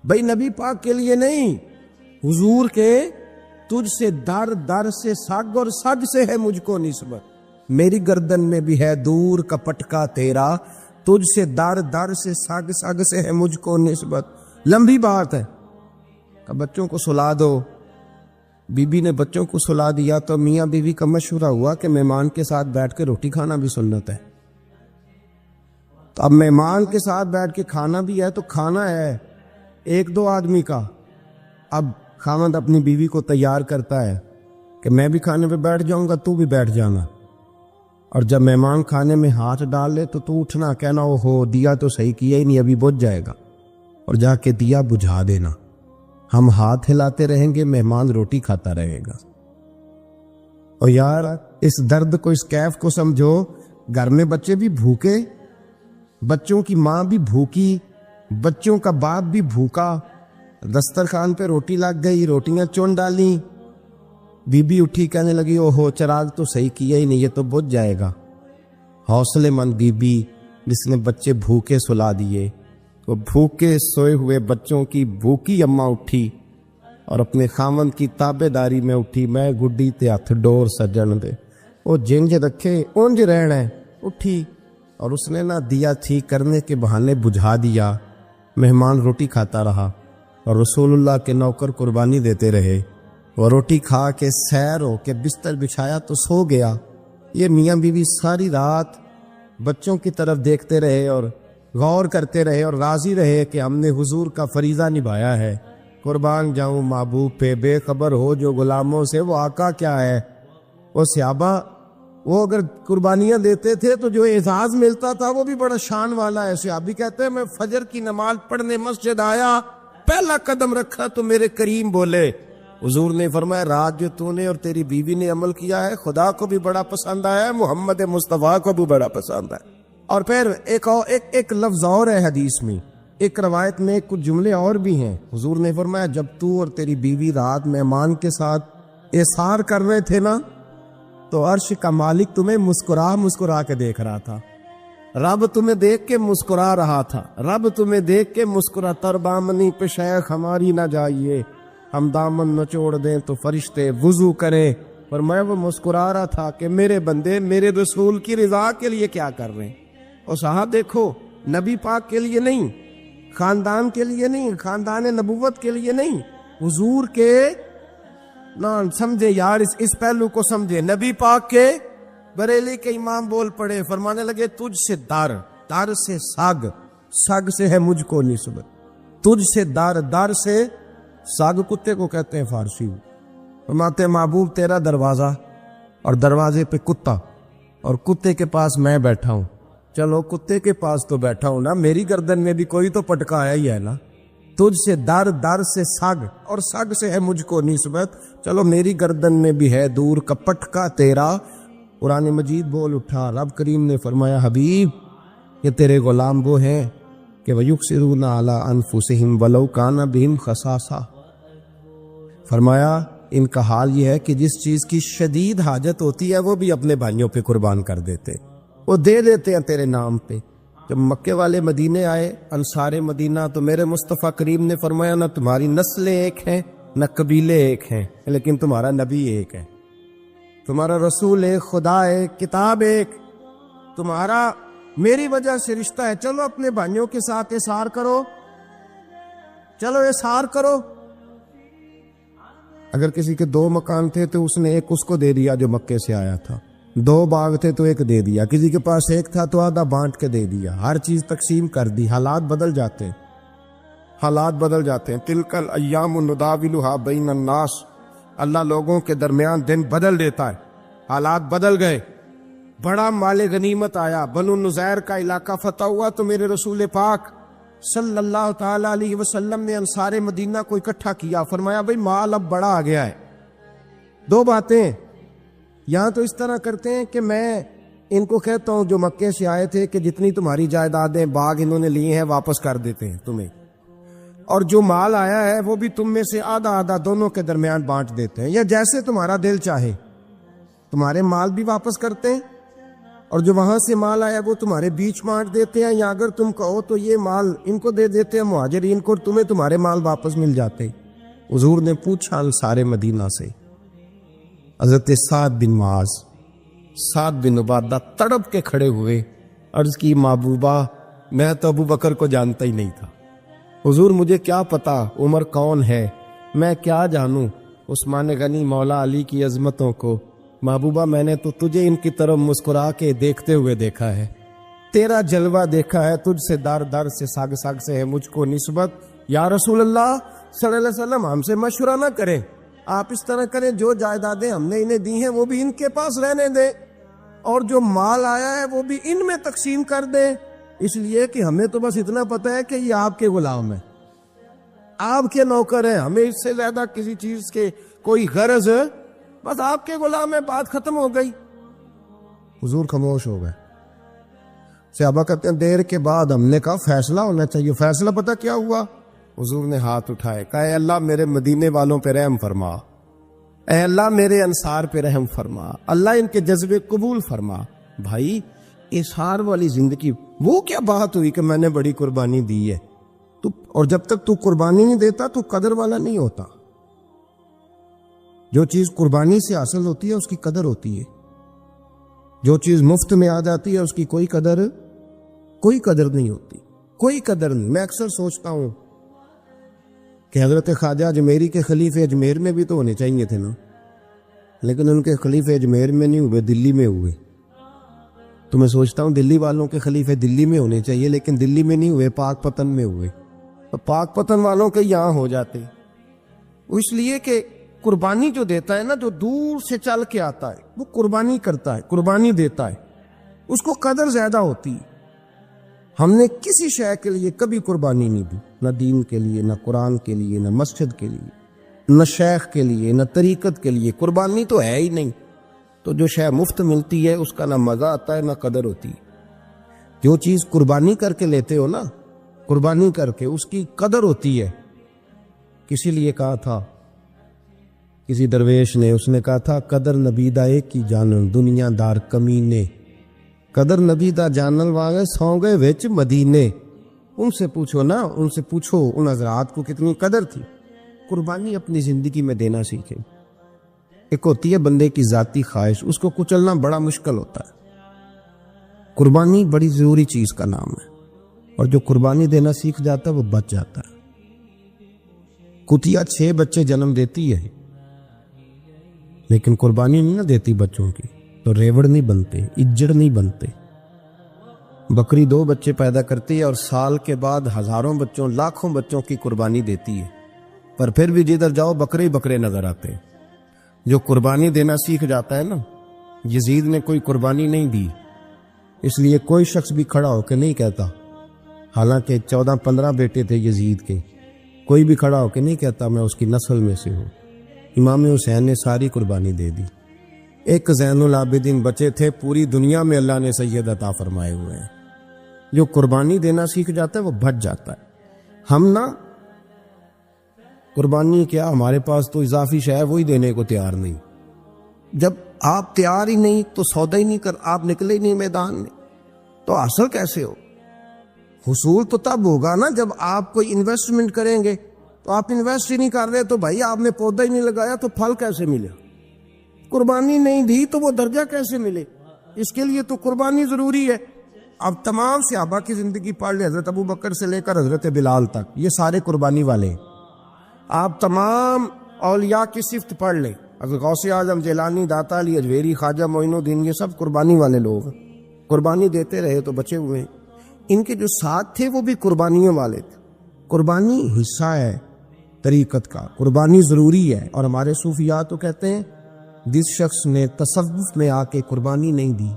بھائی نبی پاک کے لیے نہیں، حضور کے تجھ سے در در سے سگ اور سگ سے ہے مجھ کو نسبت، میری گردن میں بھی ہے دور کا پٹکا تیرا، تجھ سے در در سے سگ سگ سے ہے مجھ کو نسبت۔ لمبی بات ہے کہ بچوں کو سلا دو۔ بی بی نے بچوں کو سلا دیا تو میاں بیوی کا مشورہ ہوا کہ مہمان کے ساتھ بیٹھ کے روٹی کھانا بھی سنت ہے۔ تو اب مہمان کے ساتھ بیٹھ کے کھانا بھی ہے، تو کھانا ہے ایک دو آدمی کا۔ اب خاوند اپنی بیوی کو تیار کرتا ہے کہ میں بھی کھانے پہ بیٹھ جاؤں گا، تو بھی بیٹھ جانا، اور جب مہمان کھانے میں ہاتھ ڈال لے تو اٹھنا، کہنا او ہو دیا تو صحیح کیا ہی نہیں، ابھی بجھ جائے گا، اور جا کے دیا بجھا دینا۔ ہم ہاتھ ہلاتے رہیں گے، مہمان روٹی کھاتا رہے گا۔ اور یار اس درد کو، اس کیف کو سمجھو، گھر میں بچے بھی بھوکے، بچوں کی ماں بھی بھوکی، بچوں کا باپ بھی بھوکا، دسترخوان پہ روٹی لگ گئی، روٹیاں چون ڈالیں، بی بی اٹھی کہنے لگی او ہو چراغ تو صحیح کیا ہی نہیں، یہ تو بجھ جائے گا۔ حوصلے مند بی بی جس نے بچے بھوکے سلا دیے، وہ بھوکے سوئے ہوئے بچوں کی بھوکی اماں اٹھی اور اپنے خاوند کی تابے داری میں اٹھی، میں گڈی تے ہاتھ ڈور سجن دے، وہ جنج رکھے اونج رہنا ہے، اٹھی اور اس نے نہ دیا ٹھیک کرنے کے بہانے بجھا دیا۔ مہمان روٹی کھاتا رہا اور رسول اللہ کے نوکر قربانی دیتے رہے۔ وہ روٹی کھا کے سیر ہو کے بستر بچھایا تو سو گیا۔ یہ میاں بیوی ساری رات بچوں کی طرف دیکھتے رہے اور غور کرتے رہے اور راضی رہے کہ ہم نے حضور کا فریضہ نبھایا ہے۔ قربان جاؤں محبوب پہ، بے خبر ہو جو غلاموں سے وہ آقا کیا ہے۔ وہ صحابہ وہ اگر قربانیاں دیتے تھے تو جو اعزاز ملتا تھا وہ بھی بڑا شان والا ہے۔ صحابی کہتے ہیں میں فجر کی نماز پڑھنے مسجد آیا، پہلا قدم رکھا تو میرے کریم بولے، حضور نے فرمایا رات جو تو نے اور تیری بیوی نے عمل کیا ہے خدا کو بھی بڑا پسند آیا ہے، محمد مصطفیٰ کو بھی بڑا پسند ہے۔ اور پھر ایک لفظ اور ہے حدیث میں، ایک روایت میں کچھ جملے اور بھی ہیں۔ حضور نے فرمایا جب تو اور تیری بیوی رات مہمان کے ساتھ احسار کر رہے تھے نا، تو عرش کا مالک تمہیں مسکرا کے دیکھ رہا تھا، رب تمہیں دیکھ کے مسکرا رہا تھا، رب تمہیں دیکھ کے مسکرا، تربامنی پہ شیخ ہماری نہ جائیے، ہم دامن نچوڑ دیں تو فرشتے وضو کریں۔ پر میں وہ مسکرا رہا تھا کہ میرے بندے میرے رسول کی رضا کے لیے کیا کر رہے ہیں۔ اور صاحب دیکھو، نبی پاک کے لیے نہیں، خاندان کے لیے نہیں، خاندان نبوت کے لیے نہیں، حضور کے نہ سمجھے یار، اس پہلو کو سمجھے۔ نبی پاک کے بریلی کے امام بول پڑے، فرمانے لگے تجھ سے در سے سگ سے ہے مجھ کو نسبت، تجھ سے در سے ساگ کتے کو کہتے ہیں فارسی میں۔ فرماتے محبوب تیرا دروازہ اور دروازے پہ کتا، اور کتے کے پاس میں بیٹھا ہوں، چلو کتے کے پاس تو بیٹھا ہوں نا، میری گردن میں بھی کوئی تو پٹکا آیا ہی ہے نا، تجھ سے در سے سگ اور سگ سے ہے مجھ کو نسبت، چلو میری گردن میں بھی ہے دور کا پٹکا تیرا۔ قرآن مجید بول اٹھا، رب کریم نے فرمایا حبیب یہ تیرے غلام وہ ہیں کہ وَيُقْصِرُونَ عَلَىٰ أَنفُسِهِمْ وَلَوْ كَانَ بِهِمْ خَصَاصَةٌ، فرمایا ان کا حال یہ ہے کہ جس چیز کی شدید حاجت ہوتی ہے وہ بھی اپنے بھائیوں پہ قربان کر دیتے، وہ دے دیتے ہیں تیرے نام پہ، جب مکے والے مدینے آئے انصار مدینہ تو میرے مصطفیٰ کریم نے فرمایا نہ تمہاری نسلیں ایک ہیں نہ قبیلے ایک ہیں، لیکن تمہارا نبی ایک ہے، تمہارا رسول ایک، خدا ایک، کتاب ایک، تمہارا میری وجہ سے رشتہ ہے۔ چلو اپنے بھائیوں کے ساتھ احسار کرو، چلو احسار کرو۔ اگر کسی کے 2 مکان تھے تو اس نے ایک اس کو دے دیا جو مکے سے آیا تھا، 2 باغ تھے تو ایک دے دیا، کسی کے پاس ایک تھا تو آدھا بانٹ کے دے دیا، ہر چیز تقسیم کر دی۔ حالات بدل جاتے ہیں، حالات بدل جاتے ہیں۔ تلک الایام نداولها بین الناس، اللہ لوگوں کے درمیان دن بدل دیتا ہے، حالات بدل گئے۔ بڑا مال غنیمت آیا، بنو نذیر کا علاقہ فتح ہوا تو میرے رسول پاک صلی اللہ تعالی علیہ وسلم نے انصار مدینہ کو اکٹھا کیا، فرمایا بھئی مال اب بڑا آ گیا ہے۔ 2 باتیں، یہاں تو اس طرح کرتے ہیں کہ میں ان کو کہتا ہوں جو مکے سے آئے تھے کہ جتنی تمہاری جائیدادیں باغ انہوں نے لیے ہیں واپس کر دیتے ہیں تمہیں، اور جو مال آیا ہے وہ بھی تم میں سے آدھا آدھا دونوں کے درمیان بانٹ دیتے ہیں، یا جیسے تمہارا دل چاہے۔ تمہارے مال بھی واپس کرتے ہیں، اور جو وہاں سے مال آیا وہ تمہارے بیچ بانٹ دیتے ہیں، یا اگر تم کہو تو یہ مال ان کو دے دیتے ہیں مہاجرین کو، تمہیں تمہارے مال واپس مل جاتے۔ حضور نے پوچھا انصار مدینہ سے، حضرت سعد بن معاذ، سعد بن عبادہ تڑپ کے کھڑے ہوئے، عرض کی محبوبہ میں تو ابو بکر کو جانتا ہی نہیں تھا، حضور مجھے کیا پتا عمر کون ہے، میں کیا جانوں عثمان غنی مولا علی کی عظمتوں کو، محبوبہ میں نے تو تجھے ان کی طرف مسکرا کے دیکھتے ہوئے دیکھا ہے، تیرا جلوہ دیکھا ہے، تجھ سے در در سے ساگ ساگ سے ہے مجھ کو نسبت، یا رسول اللہ صلی اللہ علیہ وسلم ہم سے مشورہ نہ کریں، آپ اس طرح کریں جو جائیدادیں ہم نے انہیں دی ہیں وہ بھی ان کے پاس رہنے دیں، اور جو مال آیا ہے وہ بھی ان میں تقسیم کر دیں، اس لیے کہ ہمیں تو بس اتنا پتہ ہے کہ یہ آپ کے غلام ہیں، آپ کے نوکر ہیں، ہمیں اس سے زیادہ کسی چیز کے کوئی غرض، بس آپ کے غلام ہے، بات ختم ہو گئی۔ حضور خاموش ہو گئے۔ صحابہ کہتے ہیں دیر کے بعد ہم نے کہا فیصلہ ہونا چاہیے، فیصلہ پتہ کیا ہوا؟ حضور نے ہاتھ اٹھائے، کہا اے اللہ میرے مدینے والوں پہ رحم فرما، اے اللہ میرے انصار پہ رحم فرما، اللہ ان کے جذبے قبول فرما۔ بھائی اظہار والی زندگی، وہ کیا بات ہوئی کہ میں نے بڑی قربانی دی ہے، تو اور جب تک تو قربانی نہیں دیتا تو قدر والا نہیں ہوتا۔ جو چیز قربانی سے حاصل ہوتی ہے اس کی قدر ہوتی ہے، جو چیز مفت میں آ جاتی ہے اس کی کوئی قدر نہیں ہوتی، کوئی قدر نہیں۔ میں اکثر سوچتا ہوں کہ حضرت خواجہ اجمیری کے خلیفے اجمیر میں بھی تو ہونے چاہیے تھے نا، لیکن ان کے خلیفے اجمیر میں نہیں ہوئے، دلی میں ہوئے۔ تو میں سوچتا ہوں دلی والوں کے خلیفے دلی میں ہونے چاہیے، لیکن دلی میں نہیں ہوئے، پاک پتن میں ہوئے، تو پاک پتن والوں کے یہاں ہو جاتے۔ اس لیے کہ قربانی جو دیتا ہے نا، جو دور سے چل کے آتا ہے وہ قربانی کرتا ہے، قربانی دیتا ہے، اس کو قدر زیادہ ہوتی ہے۔ ہم نے کسی شے کے لیے کبھی قربانی نہیں دی، نہ دین کے لیے، نہ قرآن کے لیے، نہ مسجد کے لیے، نہ شیخ کے لیے، نہ طریقت کے لیے، قربانی تو ہے ہی نہیں۔ تو جو شے مفت ملتی ہے اس کا نہ مزہ آتا ہے نہ قدر ہوتی ہے۔ جو چیز قربانی کر کے لیتے ہو نا، قربانی کر کے، اس کی قدر ہوتی ہے۔ کسی لیے کہا تھا کسی درویش نے، اس نے کہا تھا قدر نبی دا ایک کی جانن دنیا دار کمینے، قدر نبی دا جانن واگے سو گئے وچ مدینے۔ ان سے پوچھو نا، ان سے پوچھو ان حضرات کو کتنی قدر تھی۔ قربانی اپنی زندگی میں دینا سیکھے۔ ایک ہوتی ہے بندے کی ذاتی خواہش، اس کو کچلنا بڑا مشکل ہوتا ہے۔ قربانی بڑی ضروری چیز کا نام ہے، اور جو قربانی دینا سیکھ جاتا ہے وہ بچ جاتا ہے۔ کتیا 6 بچے جنم دیتی ہے لیکن قربانی نہیں نہ دیتی بچوں کی، تو ریوڑ نہیں بنتے، اجڑ نہیں بنتے۔ بکری 2 بچے پیدا کرتی ہے اور سال کے بعد ہزاروں بچوں، لاکھوں بچوں کی قربانی دیتی ہے، پر پھر بھی جدھر جاؤ بکرے ہی بکرے نظر آتے ہیں۔ جو قربانی دینا سیکھ جاتا ہے نا، یزید نے کوئی قربانی نہیں دی، اس لیے کوئی شخص بھی کھڑا ہو کے نہیں کہتا، حالانکہ 14-15 بیٹے تھے یزید کے، کوئی بھی کھڑا ہو کے نہیں کہتا میں اس کی نسل میں سے ہوں۔ امام حسین نے ساری قربانی دے دی۔ ایک زین العابدین بچے تھے، پوری دنیا میں اللہ نے سید عطا فرمائے ہوئے ہیں۔ جو قربانی دینا سیکھ جاتا ہے وہ بچ جاتا ہے۔ ہم نا قربانی کیا، ہمارے پاس تو اضافی شے ہے وہی دینے کو تیار نہیں۔ جب آپ تیار ہی نہیں تو سودا ہی نہیں کر، آپ نکلے ہی نہیں میدان میں، تو حاصل کیسے ہو؟ حصول تو تب ہوگا نا جب آپ کوئی انویسٹمنٹ کریں گے. تو آپ انویسٹ ہی نہیں کر رہے تو بھائی آپ نے پودا ہی نہیں لگایا تو پھل کیسے ملے؟ قربانی نہیں دی تو وہ درجہ کیسے ملے؟ اس کے لیے تو قربانی ضروری ہے. اب تمام صحابہ کی زندگی پڑھ لیں، حضرت ابو بکر سے لے کر حضرت بلال تک، یہ سارے قربانی والے ہیں. آپ تمام اولیاء کی صفت پڑھ لیں، حضرت غوث اعظم، جیلانی، داتا علی اجویری، خواجہ معین الدین، یہ سب قربانی والے لوگ ہیں. قربانی دیتے رہے تو بچے ہوئے ہیں. ان کے جو ساتھ تھے وہ بھی قربانیوں والے تھے. قربانی حصہ ہے طریقت کا، قربانی ضروری ہے. اور ہمارے صوفیاء تو کہتے ہیں جس شخص نے تصوف میں آ کے قربانی نہیں دی.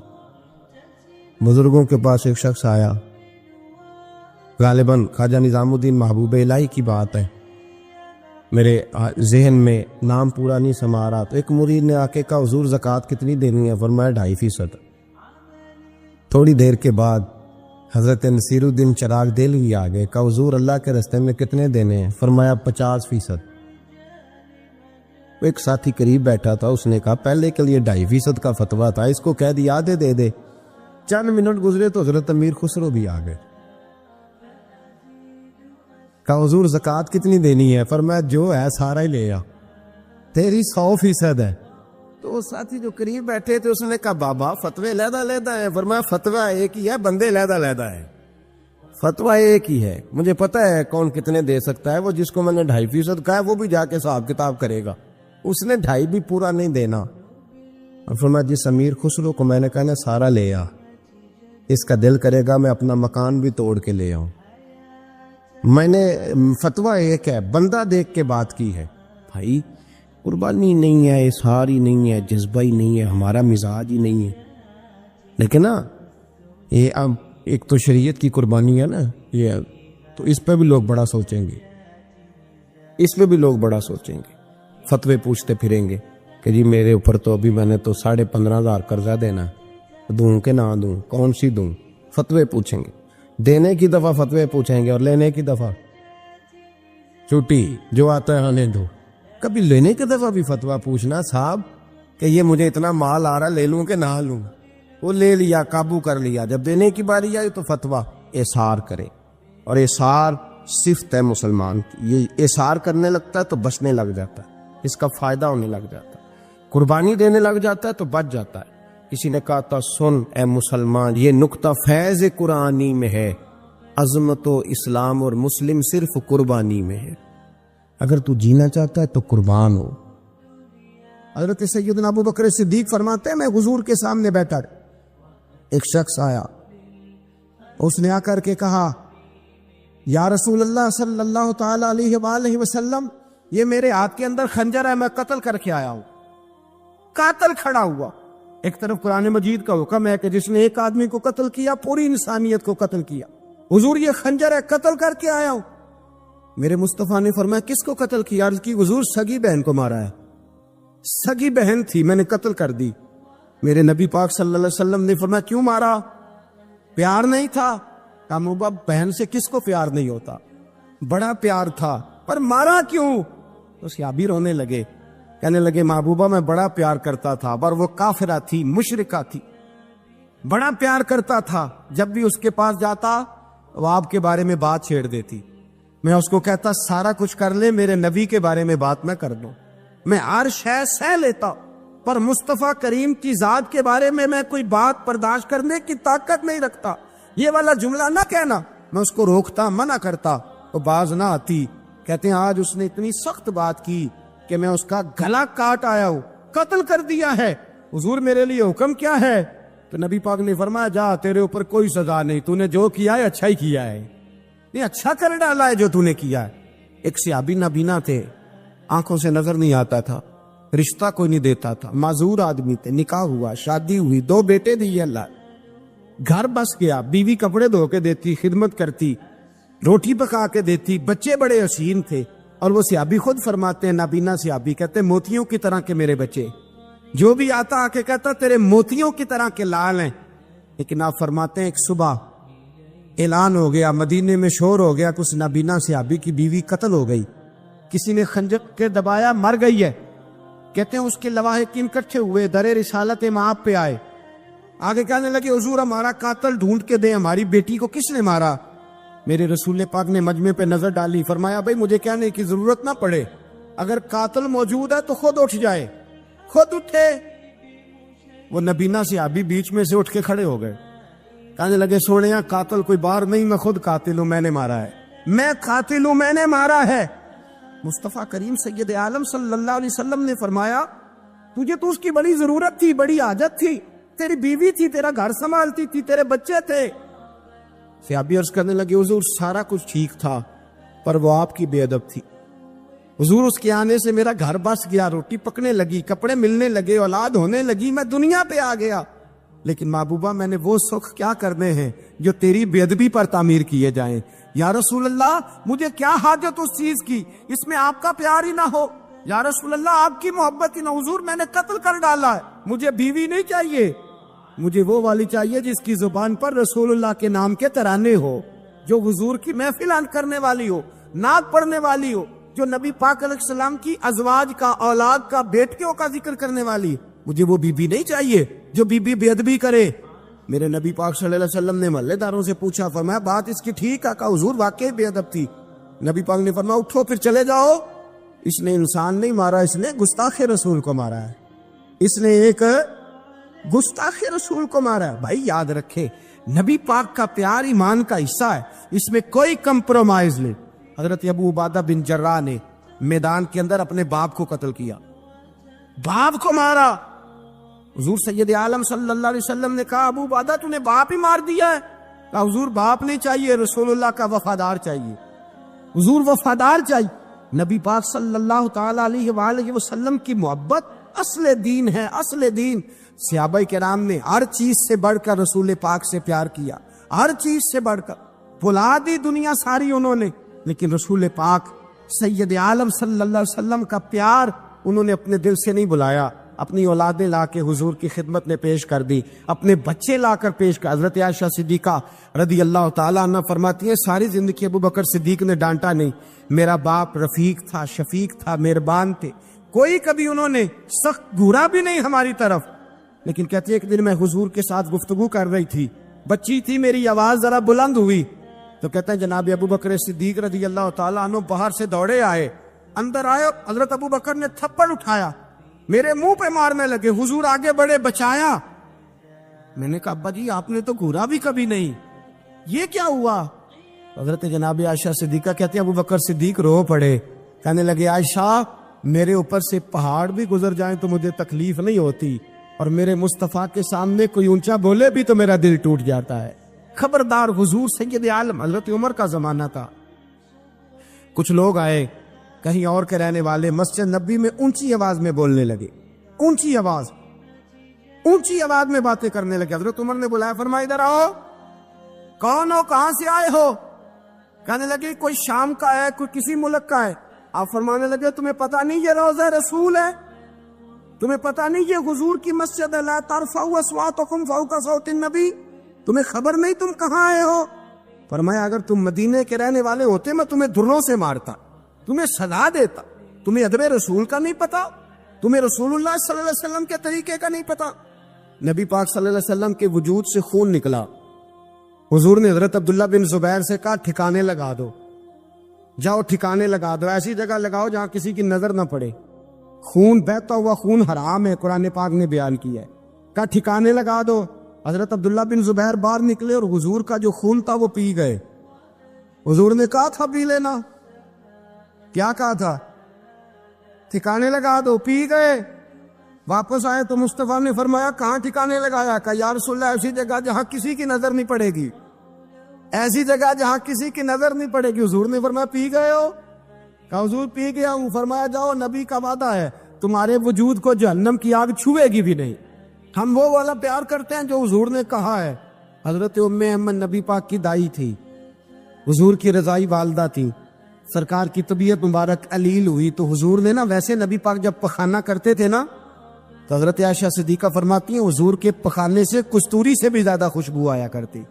بزرگوں کے پاس ایک شخص آیا، غالباً خواجہ نظام الدین محبوب الہی کی بات ہے، میرے ذہن میں نام پورا نہیں سما رہا. تو ایک مرید نے آ کے کہا حضور زکوٰۃ کتنی دینی ہے؟ فرمایا 2.5%. تھوڑی دیر کے بعد حضرت نصیر الدین چراغ دہلوی آ گئے، کہا حضور اللہ کے راستے میں کتنے دینے ہیں؟ فرمایا 50%. ایک ساتھی قریب بیٹھا تھا، اس نے کہا پہلے کے لیے 2.5% کا فتویٰ تھا، اس کو کہہ دیا آدھے دے دے. چند منٹ گزرے تو حضرت امیر خسرو بھی آ گئے. کہا حضور زکوٰۃ کتنی دینی ہے؟ فرمایا جو ہے سارا ہی لے آ، تیری 100% ہے. تو وہ ساتھی جو قریب بیٹھے تھے اس نے کہا بابا فتوے علیحدہ علیحدہ ہیں. فرمایا فتویٰ ایک ہی ہے، بندے علیحدہ علیحدہ ہے. فتویٰ ایک ہی ہے، مجھے پتا ہے کون کتنے دے سکتا ہے. وہ جس کو میں نے 2.5% کہا ہے وہ بھی جا کے حساب کتاب کرے گا، اس نے 2.5 بھی پورا نہیں دینا. اور فرمایا جس امیر خسرو کو میں نے کہا نا سارا لے آ، اس کا دل کرے گا میں اپنا مکان بھی توڑ کے لے آؤں. میں نے فتویٰ ایک ہے، بندہ دیکھ کے بات کی ہے. بھائی قربانی نہیں ہے، اظہار ہی نہیں ہے، جذبہ ہی نہیں ہے، ہمارا مزاج ہی نہیں ہے. لیکن نا یہ اب ایک تو شریعت کی قربانی ہے نا یہ، تو اس پہ بھی لوگ بڑا سوچیں گے، اس پہ بھی لوگ بڑا سوچیں گے. فتوے پوچھتے پھریں گے کہ جی میرے اوپر تو ابھی میں نے تو 15,500 قرضہ دینا، دوں کہ نہ دوں، کون سی دوں؟ فتوے پوچھیں گے. دینے کی دفعہ فتوے پوچھیں گے اور لینے کی دفعہ چھٹی، جو آتا ہے آنے دو. کبھی لینے کی دفعہ بھی فتویٰ پوچھنا صاحب کہ یہ مجھے اتنا مال آ رہا لے لوں کہ نہ لوں. وہ لے لیا، قابو کر لیا. جب دینے کی باری آئی تو فتویٰ احصار کرے. اور احصار صفت ہے مسلمان کی، یہ احصار کرنے لگتا ہے تو بچنے لگ جاتا ہے، اس کا فائدہ ہونے لگ جاتا ہے. قربانی دینے لگ جاتا ہے تو بچ جاتا ہے. کسی نے کہا تھا سن اے مسلمان، یہ نقطہ فیض قرآنی میں ہے، عظمت و اسلام اور مسلم صرف قربانی میں ہے. اگر تو جینا چاہتا ہے تو قربان ہو. حضرت سیدنا ابو بکر صدیق فرماتے ہیں میں حضور کے سامنے بیٹھا، ایک شخص آیا، اس نے آ کر کے کہا یا رسول اللہ صلی اللہ تعالی علیہ وآلہ وسلم، یہ میرے ہاتھ کے اندر خنجر ہے، میں قتل کر کے آیا ہوں. قاتل کھڑا ہوا. ایک طرف قرآن مجید کا حکم ہے کہ جس نے ایک آدمی کو قتل کیا پوری انسانیت کو قتل کیا. حضور یہ خنجر ہے، قتل کر کے آیا ہوں. میرے مصطفیٰ نے فرمایا کس کو قتل کیا؟ عرض کی حضور سگی بہن کو مارا ہے. سگی بہن تھی، میں نے قتل کر دی. میرے نبی پاک صلی اللہ علیہ وسلم نے فرمایا کیوں مارا؟ پیار نہیں تھا. کہا بہن سے کس کو پیار نہیں ہوتا، بڑا پیار تھا، پر مارا کیوں؟ تو صحابی رونے لگے، کہنے لگے محبوبہ میں بڑا پیار کرتا تھا، پر وہ کافرہ تھی، مشرکہ تھی، بڑا پیار کرتا تھا. جب بھی اس کے پاس جاتا وہ آپ کے بارے میں بات چھیڑ دیتی. میں اس کو کہتا سارا کچھ کر لے، میرے نبی کے بارے میں بات نہ کر دو. میں ہر شے سہ لیتا، پر مصطفیٰ کریم کی ذات کے بارے میں کوئی بات برداشت کرنے کی طاقت نہیں رکھتا. یہ والا جملہ نہ کہنا. میں اس کو روکتا، منع کرتا، تو باز نہ آتی. کہتے ہیں آج اس نے اتنی سخت بات کی کہ میں اس کا گلا کاٹ آیا ہوں، قتل کر دیا ہے. حضور میرے لیے حکم کیا ہے؟ تو نبی پاک نے فرمایا جا، تیرے اوپر کوئی سزا نہیں، تو نے جو کیا ہے اچھا ہی کیا ہے، یہ اچھا کر ڈالا ہے جو تو نے کیا ہے. ایک صحابی نابینا تھے، آنکھوں سے نظر نہیں آتا تھا، رشتہ کوئی نہیں دیتا تھا، معذور آدمی تھے. نکاح ہوا، شادی ہوئی، 2 بیٹے دیے اللہ، گھر بس گیا. بیوی کپڑے دھو کے دیتی، خدمت کرتی، روٹی پکا کے دیتی، بچے بڑے حسین تھے. اور وہ صحابی خود فرماتے ہیں، نابینا صحابی کہتے ہیں موتیوں کی طرح کے میرے بچے، جو بھی آتا آ کے کہتا تیرے موتیوں کی طرح کے لال ہیں. لیکن آپ فرماتے ہیں ایک صبح اعلان ہو گیا، مدینے میں شور ہو گیا، کچھ نابینا صحابی کی بیوی قتل ہو گئی، کسی نے خنجر کے دبایا، مر گئی ہے. کہتے ہیں اس کے لواحقین اکٹھے ہوئے، در رسالت امام پہ آئے، آگے کہنے لگے حضور ہمارا قاتل ڈھونڈ کے دیں، ہماری بیٹی کو کس نے مارا؟ میرے رسول پاک نے مجمع پہ نظر ڈالی، فرمایا بھائی مجھے کہنے کی ضرورت نہ پڑے، اگر قاتل موجود ہے تو خود اٹھ جائے۔ خود اٹھے، وہ نبینا صحابی بیچ میں سے اٹھ کے کھڑے ہو گئے، کہنے لگے سونیا قاتل کوئی باہر نہیں، میں خود قاتل ہوں، میں نے مارا ہے، میں قاتل ہوں، میں نے مارا ہے۔ مصطفیٰ کریم سید عالم صلی اللہ علیہ وسلم نے فرمایا تجھے تو اس کی بڑی ضرورت تھی، بڑی حاجت تھی، تیری بیوی تھی، تیرا گھر سنبھالتی تھی، تیرے بچے تھے۔ صحابی عرض کرنے لگے حضور سارا کچھ ٹھیک تھا پر وہ آپ کی بے ادب تھی، حضور اس کے آنے سے میرا گھر بس گیا، روٹی پکنے لگی، کپڑے ملنے لگے، اولاد ہونے لگی، میں دنیا پہ آ گیا، لیکن محبوبہ میں نے وہ سکھ کیا کرنے ہیں جو تیری بے ادبی پر تعمیر کیے جائیں۔ یا رسول اللہ مجھے کیا حاجت اس چیز کی، اس میں آپ کا پیار ہی نہ ہو، یا رسول اللہ آپ کی محبت ہی نہ، حضور میں نے قتل کر ڈالا ہے، مجھے بیوی نہیں چاہیے، مجھے وہ والی چاہیے جس کی زبان پر رسول اللہ کے نام کے ترانے ہو، جو حضور کی محفل کرنے والی ہو، نعت پڑھنے والی ہو، جو نبی پاک علیہ السلام کی ازواج کا، اولاد کا، بیٹیوں کا ذکر کرنے والی، مجھے وہ بی بی نہیں چاہیے جو بی بی بے ادبی کرے۔ میرے نبی پاک صلی اللہ علیہ وسلم نے محلے داروں سے پوچھا، فرمایا بات اس کی ٹھیک ہے؟ کہا حضور واقعی بے ادب تھی۔ نبی پاک نے فرمایا اٹھو پھر چلے جاؤ، اس نے انسان نہیں مارا، اس نے گستاخ رسول کو مارا ہے، اس نے ایک گستاخ رسول کو مارا ہے۔ بھائی یاد رکھے نبی پاک کا پیار ایمان کا حصہ ہے، اس میں کوئی کمپرومائز نہیں۔ حضرت ابو عبادہ بن جراح نے میدان کے اندر اپنے باپ کو قتل کیا، باپ کو مارا۔ حضور سید عالم صلی اللہ علیہ وسلم نے کہا ابو عبادہ تو نے باپ ہی مار دیا ہے؟ کہا حضور باپ نہیں چاہیے، رسول اللہ کا وفادار چاہیے، حضور وفادار چاہیے۔ نبی پاک صلی اللہ تعالی علیہ وآلہ وسلم کی محبت اصل دین ہے، اصل دین۔ صحابہ کرام نے ہر چیز سے بڑھ کر رسول پاک سے پیار کیا، ہر چیز سے بڑھ کر، بھلا دی دنیا ساری انہوں نے، لیکن رسول پاک سید عالم صلی اللہ علیہ وسلم کا پیار انہوں نے اپنے دل سے نہیں بلایا، اپنی اولادیں لا کے حضور کی خدمت میں پیش کر دی، اپنے بچے لا کر پیش کر۔ حضرت عائشہ صدیقہ رضی اللہ تعالیٰ عنہ فرماتی ہیں ساری زندگی ابو بکر صدیق نے ڈانٹا نہیں، میرا باپ رفیق تھا، شفیق تھا، مہربان تھے، کوئی کبھی انہوں نے سخت گھورا بھی نہیں ہماری طرف۔ لیکن کہتی ہے ایک دن میں حضور کے ساتھ گفتگو کر رہی تھی، بچی تھی، میری آواز ذرا بلند ہوئی تو کہتے ہیں جناب ابو بکر صدیق رضی اللہ تعالیٰ عنہ باہر سے دوڑے آئے، اندر آئے، حضرت ابو بکر نے تھپڑ اٹھایا، میرے منہ پہ مارنے لگے، حضور آگے بڑھے، بچایا۔ میں نے کہا ابا جی آپ نے تو گھورا بھی کبھی نہیں، یہ کیا ہوا؟ حضرت جناب عائشہ صدیقہ کہتے ہیں ابو بکر صدیق رو پڑے، کہنے لگے عائشہ میرے اوپر سے پہاڑ بھی گزر جائیں تو مجھے تکلیف نہیں ہوتی، اور میرے مصطفیٰ کے سامنے کوئی اونچا بولے بھی تو میرا دل ٹوٹ جاتا ہے۔ خبردار، حضور سید عالم، حضرت عمر کا زمانہ تھا، کچھ لوگ آئے کہیں اور کے رہنے والے، مسجد نبی میں اونچی آواز میں بولنے لگے، اونچی آواز میں باتیں کرنے لگے۔ حضرت عمر نے بلایا، فرمایا ادھر آؤ، کون ہو، کہاں سے آئے ہو؟ کہنے لگے کوئی شام کا ہے، کوئی کسی ملک کا ہے۔ آپ فرمانے لگے تمہیں پتہ نہیں یہ روضہ رسول ہے؟ تمہیں پتہ نہیں یہ حضور کی مسجد ہے؟ لا ترفعوا اصواتکم فوق صوت النبی، تمہیں خبر نہیں تم کہاں آئے ہو؟ فرمایا اگر تم مدینے کے رہنے والے ہوتے میں تمہیں دھروں سے مارتا، تمہیں سزا دیتا۔ تمہیں ادب رسول کا نہیں پتا، تمہیں رسول اللہ صلی اللہ علیہ وسلم کے طریقے کا نہیں پتا۔ نبی پاک صلی اللہ علیہ وسلم کے وجود سے خون نکلا، حضور نے حضرت عبداللہ بن زبیر سے کہا ٹھکانے لگا دو، جاؤ ٹھکانے لگا دو، ایسی جگہ لگاؤ جہاں کسی کی نظر نہ پڑے، خون بہتا ہوا خون حرام ہے، قرآن پاک نے بیان کیا ہے۔ کہا ٹھکانے لگا دو۔ حضرت عبداللہ بن زبیر باہر نکلے اور حضور کا جو خون تھا وہ پی گئے۔ حضور نے کہا تھا پی لینا، کیا کہا تھا؟ ٹھکانے لگا دو، پی گئے۔ واپس آئے تو مصطفیٰ نے فرمایا کہاں ٹھکانے لگایا؟ کہا یا رسول اللہ ایسی جگہ جہاں کسی کی نظر نہیں پڑے گی، ایسی جگہ جہاں کسی کی نظر نہیں پڑے گی۔ حضور نے فرمایا پی گئے ہو؟ کہا حضور پی گیا ہوں۔ فرمایا جاؤ، نبی کا وعدہ ہے تمہارے وجود کو جہنم کی آگ چھوئے گی بھی نہیں۔ ہم وہ والا پیار کرتے ہیں جو حضور نے کہا ہے۔ حضرت ام احمد نبی پاک کی دائی تھی، حضور کی رضائی والدہ تھی، سرکار کی طبیعت مبارک علیل ہوئی تو حضور نے نا، ویسے نبی پاک جب پخانہ کرتے تھے نا تو حضرت عائشہ صدیقہ فرماتی ہیں حضور کے پخانے سے کستوری سے بھی زیادہ خوشبو آیا کرتی۔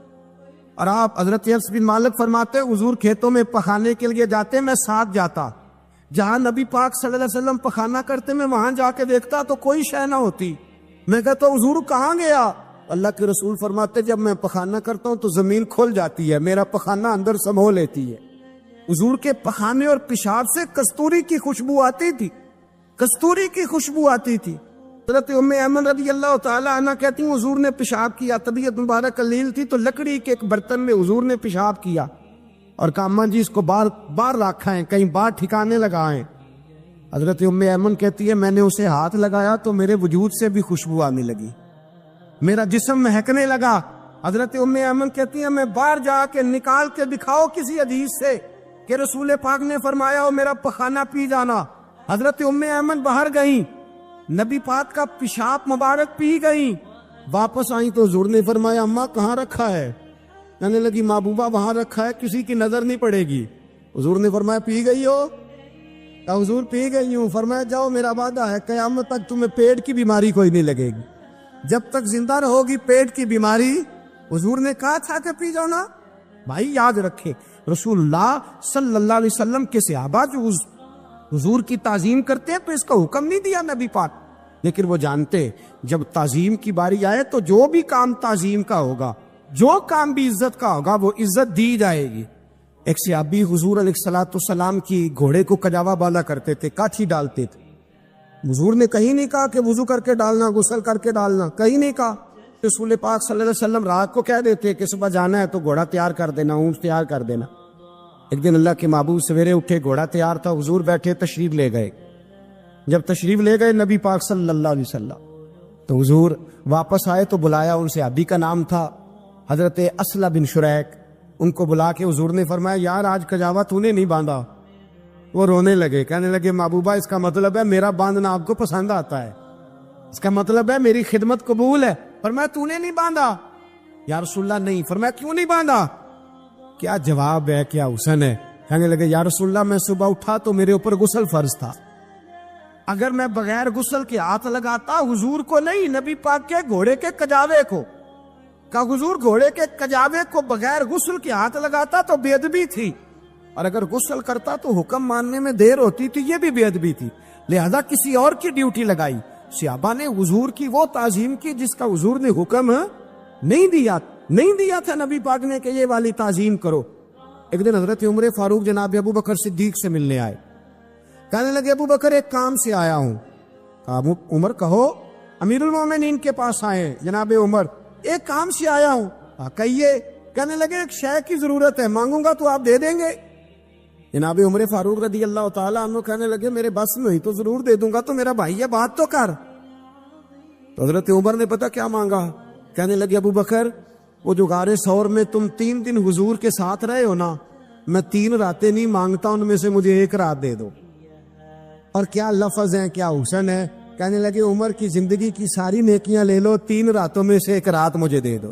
اور آپ حضرت انس بن مالک فرماتے ہیں حضور کھیتوں میں پخانے کے لیے جاتے، میں ساتھ جاتا، جہاں نبی پاک صلی اللہ علیہ وسلم پخانہ کرتے میں وہاں جا کے دیکھتا تو کوئی شے نہ ہوتی۔ میں کہتا حضور کہاں گیا؟ اللہ کے رسول فرماتے جب میں پخانہ کرتا ہوں تو زمین کھل جاتی ہے، میرا پخانہ اندر سمو لیتی ہے۔ حضور کے پخانے اور پیشاب سے کستوری کی خوشبو آتی تھی، کستوری کی خوشبو آتی تھی۔ حضرت ام ایمن رضی اللہ تعالی عنہ کہتی ہیں حضور نے پیشاب کیا، طبیعت مبارک قلیل تھی تو لکڑی کے ایک برتن میں حضور نے پیشاب کیا اور کہا اماں جی اس کو باہر رکھا ہے، کہیں باہر ٹھکانے لگائیں۔ حضرت ام ایمن کہتی ہے میں نے اسے ہاتھ لگایا تو میرے وجود سے بھی خوشبو آنے لگی، میرا جسم مہکنے لگا۔ حضرت ام ایمن کہتی ہے میں باہر جا کے نکال کے دکھاؤ کسی حدیث سے کہ رسول پاک نے فرمایا ہو میرا پخانہ پی جانا۔ حضرت ام ایمن باہر گئیں، نبی پاک کا پیشاب مبارک پی گئیں، واپس آئیں تو حضور نے فرمایا اماں کہاں رکھا ہے؟ کہنے لگی محبوبہ وہاں رکھا ہے، کسی کی نظر نہیں پڑے گی۔ حضور نے فرمایا پی گئی ہو؟ کہا حضور پی گئی ہوں۔ فرمایا جاؤ میرا وعدہ ہے قیامت تک تمہیں پیٹ کی بیماری کوئی نہیں لگے گی، جب تک زندہ رہو گی پیٹ کی بیماری۔ حضور نے کہا تھا کہ پی جاؤ نا۔ بھائی یاد رکھے رسول اللہ صلی اللہ علیہ وسلم کے صحابہ جو حضور کی تعظیم کرتے ہیں تو اس کا حکم نہیں دیا نبی پاک، لیکن وہ جانتے جب تعظیم کی باری آئے تو جو بھی کام تعظیم کا ہوگا، جو کام بھی عزت کا ہوگا وہ عزت دی جائے گی۔ ایک صحابی حضور علیہ السلام کی گھوڑے کو کجاوا بالا کرتے تھے، کاٹھی ڈالتے تھے۔ حضور نے کہیں نہیں کہا کہ وضو کر کے ڈالنا، غسل کر کے ڈالنا، کہیں نہیں کہا۔ رسول پاک صلی اللہ علیہ وسلم رات کو کہہ دیتے کہ صبح جانا ہے تو گھوڑا تیار کر دینا، اونٹ تیار کر دینا۔ ایک دن اللہ کے محبوب سویرے اٹھے، گھوڑا تیار تھا، حضور بیٹھے تشریف لے گئے۔ جب تشریف لے گئے نبی پاک صلی اللہ علیہ وسلم تو حضور واپس آئے تو بلایا، ان سے ابھی کا نام تھا حضرت اسلم بن شریک، ان کو بلا کے حضور نے فرمایا یار آج کجاوا تو نے نہیں باندھا۔ وہ رونے لگے، کہنے لگے محبوبہ اس کا مطلب ہے میرا باندھنا آپ کو پسند آتا ہے، اس کا مطلب ہے میری خدمت قبول ہے۔ فرمایا تو نے نہیں باندھا؟ یا رسول اللہ نہیں۔ فرمایا کیوں نہیں باندھا؟ کیا جواب ہے، کیا حسن ہے۔ کہنے لگے یا رسول اللہ میں صبح اٹھا تو میرے اوپر غسل فرض تھا، اگر میں بغیر غسل کے ہاتھ لگاتا حضور کو نہیں نبی پاک کے گھوڑے کے کجاوے کو، کہ حضور گھوڑے کے کجاوے کو بغیر غسل کے ہاتھ لگاتا تو بے ادبی تھی، اور اگر غسل کرتا تو حکم ماننے میں دیر ہوتی تھی، یہ بھی بے ادبی تھی، لہذا کسی اور کی ڈیوٹی لگائی۔ صحابہ نے حضور کی وہ تعظیم کی جس کا حضور نے حکم نہیں دیا تھا نبی پاک نے کہ یہ والی تعظیم کرو۔ ایک دن حضرت عمر فاروق جناب ابو بکر صدیق سے ملنے آئے، کہنے لگے ابو بکر ایک کام سے آیا ہوں۔ کہا عمر کہو۔ امیر المومنین کے پاس آئے جناب عمر، ایک کام سے آیا ہوں۔ کہیے۔ کہنے لگے ایک شے کی ضرورت ہے، مانگوں گا تو آپ دے دیں گے؟ جناب عمر فاروق رضی اللہ تعالیٰ عنہ کہنے لگے میرے بس میں ہوئی تو ضرور دے دوں گا، تو میرا بھائی ہے بات تو کر۔ تو حضرت عمر نے پتا کیا مانگا؟ کہنے لگے ابو بکر وہ جو غار ثور میں تم 3 دن حضور کے ساتھ رہے ہو نا، میں 3 راتیں نہیں مانگتا، ان میں سے مجھے 1 رات دے دو۔ اور کیا لفظ ہیں، کیا حسن ہے۔ کہنے لگے عمر کی زندگی کی ساری نیکیاں لے لو، 3 راتوں میں سے 1 رات مجھے دے دو،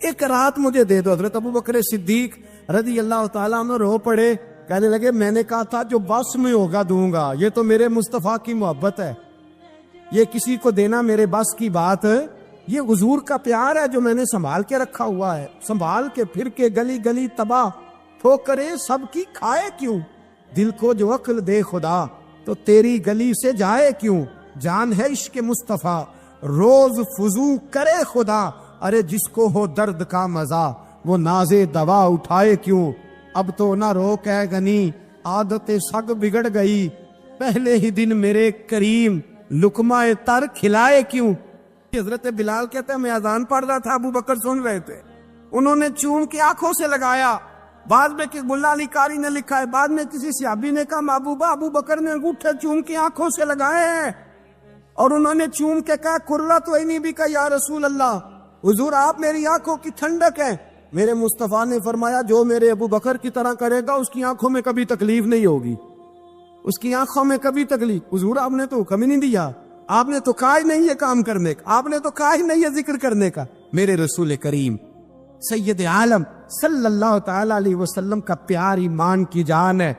1 رات مجھے دے دو۔ حضرت ابو بکر صدیق رضی اللہ تعالیٰ عنہ رو پڑے، کہنے لگے میں نے کہا تھا جو بس میں ہوگا دوں گا، یہ تو میرے مصطفیٰ کی محبت ہے، یہ کسی کو دینا میرے بس کی بات، یہ حضور کا پیار ہے جو میں نے سنبھال کے رکھا ہوا ہے، سنبھال کے پھر کے گلی گلی تباہ ٹھوکرے سب کی کھائے کیوں، دل کو جو عقل دے خدا تو تیری گلی سے جائے کیوں، جان ہے عشق مصطفیٰ روز فضو کرے خدا، ارے جس کو ہو درد کا مزہ وہ نازے دوا اٹھائے کیوں، اب تو نہ روک ہے غنی عادت سگ بگڑ گئی، پہلے ہی دن میرے کریم لقمہ تر کھلائے کیوں۔ حضرت بلال کہتے ہیں میں اذان پڑھ رہا تھا، ابو بکر سن رہے تھے، انہوں نے چوم کے آنکھوں سے لگایا، بعد میں کہ ملا علی قاری نے لکھا ہے، بعد میں کسی صحابی نے کہا محبوبہ ابو بکر نے انگوٹھے چوم کے آنکھوں سے لگائے ہیں، اور انہوں نے چوم کے کہا قرۃ عینی بک یا رسول اللہ، حضور آپ میری آنکھوں کی ٹھنڈک ہے۔ میرے مصطفیٰ نے فرمایا جو میرے ابو بکر کی طرح کرے گا اس کی آنکھوں میں کبھی تکلیف نہیں ہوگی، اس کی آنکھوں میں کبھی تکلیف۔ حضور آپ نے تو حکم ہی نہیں دیا، آپ نے تو کہا ہی نہیں یہ کام کرنے کا، آپ نے تو کہا ہی نہیں یہ ذکر کرنے کا۔ میرے رسول کریم سید عالم صلی اللہ تعالی علیہ وسلم کا پیار ایمان کی جان ہے۔